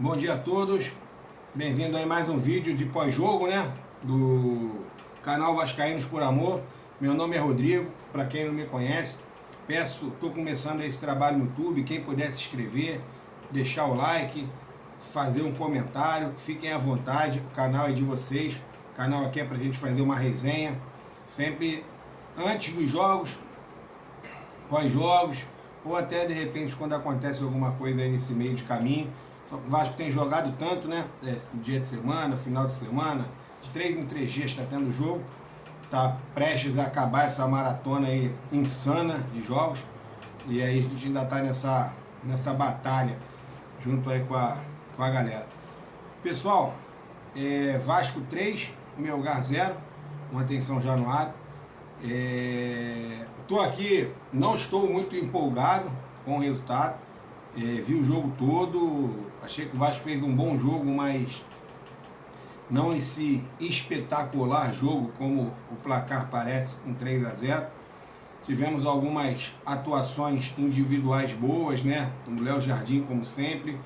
Bom dia a todos, bem-vindo aí mais um vídeo de pós-jogo, né, do canal Vascaínos por Amor. Meu nome é Rodrigo, para quem não me conhece, estou começando esse trabalho no YouTube, quem puder se inscrever, deixar o like, fazer um comentário, fiquem à vontade, o canal é de vocês, o canal aqui é para a gente fazer uma resenha, sempre antes dos jogos, pós-jogos, ou até de repente quando acontece alguma coisa aí nesse meio de caminho. O Vasco tem jogado tanto, né? Dia de semana, final de semana, de 3 em 3 dias está tendo jogo. Está prestes a acabar essa maratona aí insana de jogos. E aí a gente ainda está nessa batalha junto aí com a galera. Pessoal, Vasco 3, Melgar 0, mantém São Januário. Estou aqui, não estou muito empolgado com o resultado. Vi o jogo todo, achei que o Vasco fez um bom jogo, mas não esse espetacular jogo como o placar parece, com 3-0. Tivemos algumas atuações individuais boas, né? O Léo Jardim, como sempre,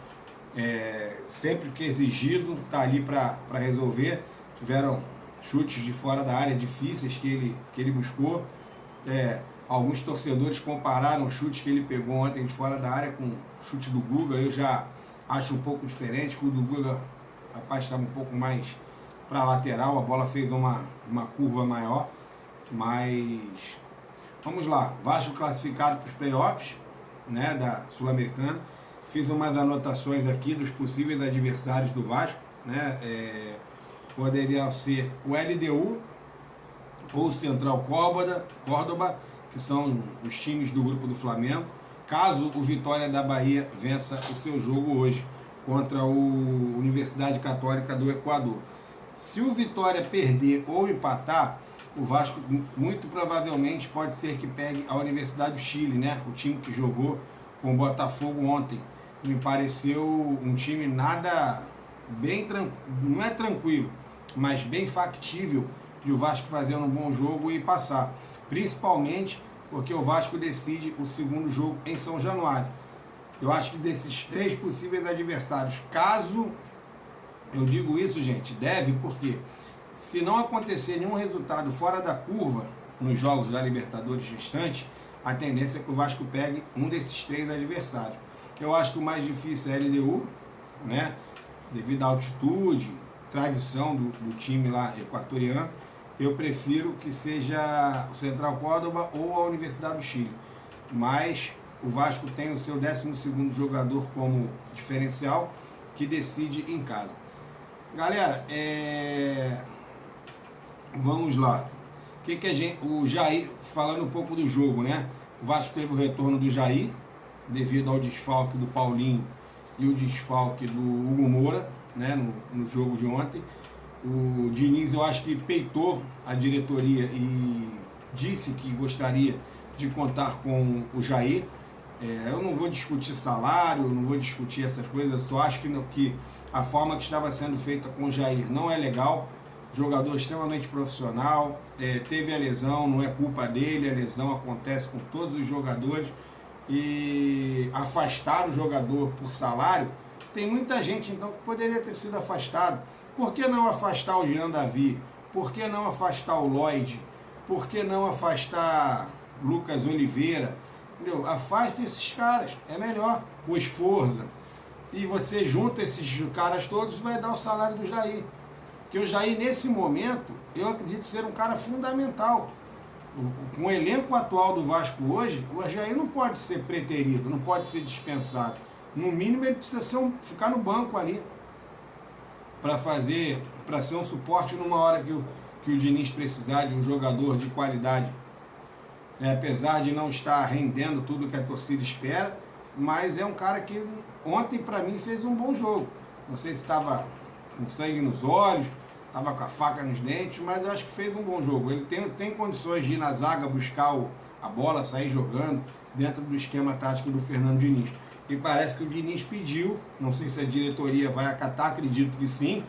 sempre que exigido, está ali para resolver. Tiveram chutes de fora da área difíceis que ele buscou. Alguns torcedores compararam os chutes que ele pegou ontem de fora da área com o chute do Guga. Eu já acho um pouco diferente, que o do Guga, rapaz, estava um pouco mais para a lateral, a bola fez uma curva maior, mas vamos lá. Vasco classificado para os playoffs, né, da Sul-Americana. Fiz umas anotações aqui dos possíveis adversários do Vasco, né? Poderia ser o LDU ou o Central Córdoba, que são os times do grupo do Flamengo, caso o Vitória da Bahia vença o seu jogo hoje contra o Universidade Católica do Equador. Se o Vitória perder ou empatar, o Vasco muito provavelmente pode ser que pegue a Universidade do Chile, né? O time que jogou com o Botafogo ontem. Me pareceu um time nada bem não é tranquilo, mas bem factível de o Vasco fazer um bom jogo e passar. Principalmente porque o Vasco decide o segundo jogo em São Januário. Eu acho que desses 3 possíveis adversários, caso, eu digo isso, gente, deve, porque se não acontecer nenhum resultado fora da curva nos jogos da Libertadores restantes, a tendência é que o Vasco pegue um desses 3 adversários. Eu acho que o mais difícil é a LDU, né? Devido à altitude, tradição do time lá equatoriano. Eu prefiro que seja o Central Córdoba ou a Universidade do Chile. Mas o Vasco tem o seu 12º jogador como diferencial, que decide em casa. Galera, vamos lá. O Jair, falando um pouco do jogo, né? O Vasco teve o retorno do Jair, devido ao desfalque do Paulinho e o desfalque do Hugo Moura, né, no jogo de ontem. O Diniz, eu acho que peitou a diretoria e disse que gostaria de contar com o Jair. Eu não vou discutir salário, não vou discutir essas coisas, eu só acho que a forma que estava sendo feita com o Jair não é legal. Jogador extremamente profissional, teve a lesão, não é culpa dele, a lesão acontece com todos os jogadores. E afastar o jogador por salário, tem muita gente então que poderia ter sido afastado. Por que não afastar o Jean Davi? Por que não afastar o Lloyd? Por que não afastar Lucas Oliveira? Entendeu? Afasta esses caras, é melhor. O Esforza. E você junta esses caras todos, vai dar o salário do Jair. Porque o Jair, nesse momento, eu acredito ser um cara fundamental. Com o elenco atual do Vasco hoje, o Jair não pode ser preterido, não pode ser dispensado. No mínimo ele precisa ficar no banco ali, para ser um suporte numa hora que o Diniz precisar de um jogador de qualidade. Apesar de não estar rendendo tudo que a torcida espera, mas é um cara que ontem para mim fez um bom jogo. Não sei se estava com sangue nos olhos, estava com a faca nos dentes, mas eu acho que fez um bom jogo. Ele tem condições de ir na zaga, buscar a bola, sair jogando dentro do esquema tático do Fernando Diniz. E parece que o Diniz pediu, não sei se a diretoria vai acatar, acredito que sim,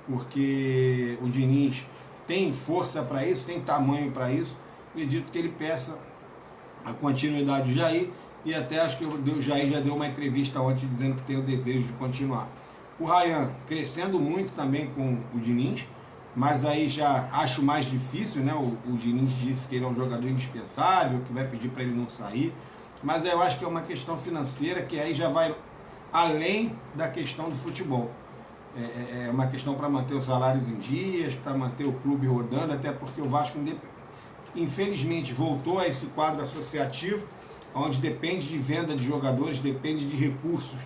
porque o Diniz tem força para isso, tem tamanho para isso. Acredito que ele peça a continuidade do Jair, e até acho que o Jair já deu uma entrevista ontem dizendo que tem o desejo de continuar. O Ryan crescendo muito também com o Diniz, mas aí já acho mais difícil, né? O Diniz disse que ele é um jogador indispensável, que vai pedir para ele não sair, mas eu acho que é uma questão financeira que aí já vai além da questão do futebol. É uma questão para manter os salários em dias, para manter o clube rodando, até porque o Vasco, infelizmente, voltou a esse quadro associativo, onde depende de venda de jogadores, depende de recursos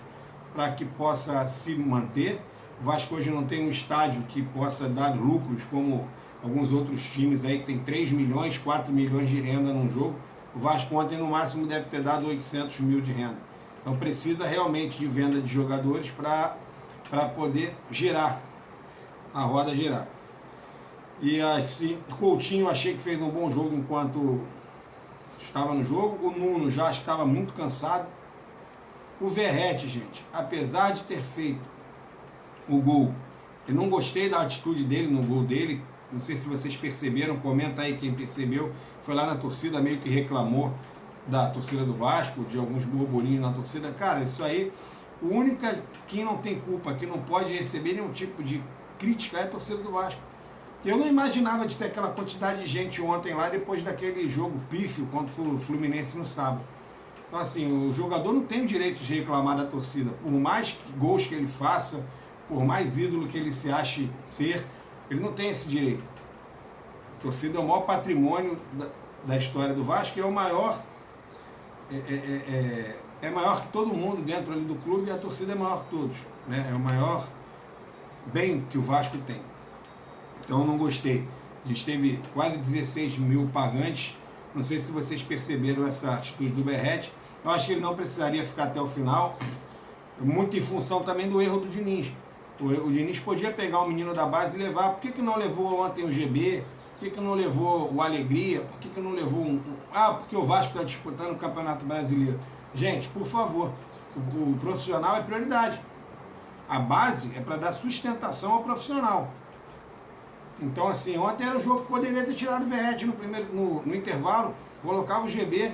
para que possa se manter. O Vasco hoje não tem um estádio que possa dar lucros como alguns outros times aí que tem 3 milhões, 4 milhões de renda num jogo. O Vasco ontem no máximo deve ter dado 800 mil de renda. Então precisa realmente de venda de jogadores para poder girar, a roda girar. E assim, o Coutinho achei que fez um bom jogo enquanto estava no jogo. O Nuno já acho que estava muito cansado. O Verratti, gente, apesar de ter feito o gol, eu não gostei da atitude dele no gol dele. Não sei se vocês perceberam, comenta aí quem percebeu. Foi lá na torcida, meio que reclamou da torcida do Vasco, de alguns burburinhos na torcida. Cara, isso aí, o único que não tem culpa, que não pode receber nenhum tipo de crítica é a torcida do Vasco. Eu não imaginava de ter aquela quantidade de gente ontem lá, depois daquele jogo pífio contra o Fluminense no sábado. Então assim, o jogador não tem o direito de reclamar da torcida. Por mais gols que ele faça, por mais ídolo que ele se ache ser, ele não tem esse direito. A torcida é o maior patrimônio da história do Vasco, é o maior, é maior que todo mundo dentro ali do clube, e a torcida é maior que todos, né? É o maior bem que o Vasco tem. Então eu não gostei. A gente teve quase 16 mil pagantes. Não sei se vocês perceberam essa atitude do Verratti. Eu acho que ele não precisaria ficar até o final, muito em função também do erro do Diniz. O Diniz podia pegar o menino da base e levar. Por que não levou ontem o GB? Por que não levou o Alegria? Por que não levou porque o Vasco está disputando o Campeonato Brasileiro. Gente, por favor, o profissional é prioridade. A base é para dar sustentação ao profissional. Então, assim, ontem era um jogo que poderia ter tirado o Verratti no intervalo, colocava o GB,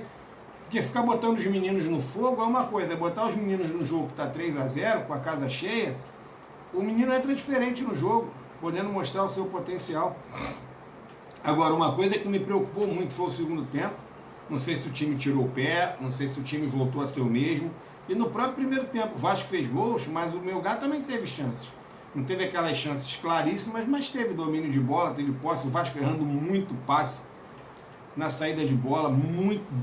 porque ficar botando os meninos no fogo é uma coisa, botar os meninos no jogo que está 3-0, com a casa cheia, o menino entra diferente no jogo, podendo mostrar o seu potencial. Agora, uma coisa que me preocupou muito foi o segundo tempo, não sei se o time tirou o pé, não sei se o time voltou a ser o mesmo, e no próprio primeiro tempo, o Vasco fez gols, mas o Melgar também teve chances. Não teve aquelas chances claríssimas, mas teve domínio de bola, teve posse, o Vasco errando muito passe na saída de bola,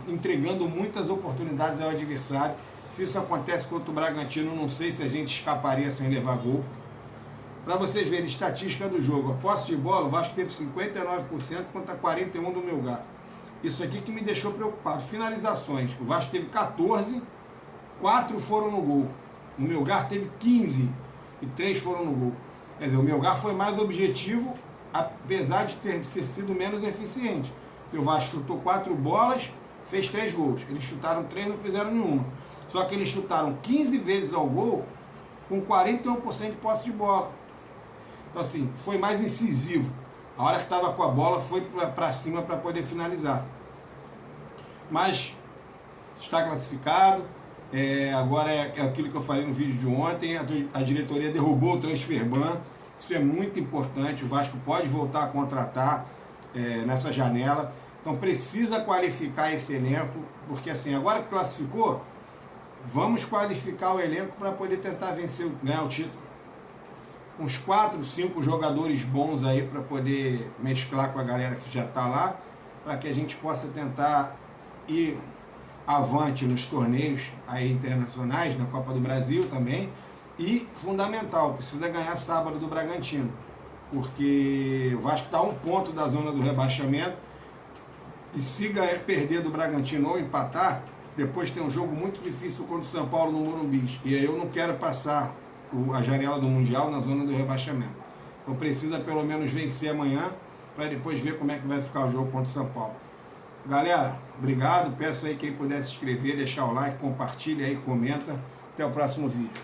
entregando muitas oportunidades ao adversário. Se isso acontece contra o Bragantino, não sei se a gente escaparia sem levar gol. Para vocês verem, estatística do jogo, a posse de bola, o Vasco teve 59% contra 41% do Melgar. Isso aqui que me deixou preocupado. Finalizações, o Vasco teve 14, 4 foram no gol. O Melgar teve 15 e 3 foram no gol. Quer dizer, o Melgar foi mais objetivo, apesar de ter sido menos eficiente. O Vasco chutou 4 bolas, fez 3 gols. Eles chutaram 3, não fizeram nenhuma. Só que eles chutaram 15 vezes ao gol, com 41% de posse de bola. Então assim, foi mais incisivo. A hora que estava com a bola, foi para cima para poder finalizar. Mas está classificado. Agora é aquilo que eu falei no vídeo de ontem, a diretoria derrubou o transferban, isso é muito importante, o Vasco pode voltar a contratar nessa janela, então precisa qualificar esse elenco, porque assim, agora que classificou, vamos qualificar o elenco para poder tentar ganhar o título. Uns 4, 5 jogadores bons aí para poder mesclar com a galera que já está lá, para que a gente possa tentar ir avante nos torneios aí internacionais, na Copa do Brasil também, e fundamental, precisa ganhar sábado do Bragantino, porque o Vasco está a 1 ponto da zona do rebaixamento, e se perder do Bragantino ou empatar, depois tem um jogo muito difícil contra o São Paulo no Morumbi, e aí eu não quero passar a janela do Mundial na zona do rebaixamento. Então precisa pelo menos vencer amanhã, para depois ver como é que vai ficar o jogo contra o São Paulo. Galera, obrigado, peço aí quem puder se inscrever, deixar o like, compartilha aí, comenta. Até o próximo vídeo.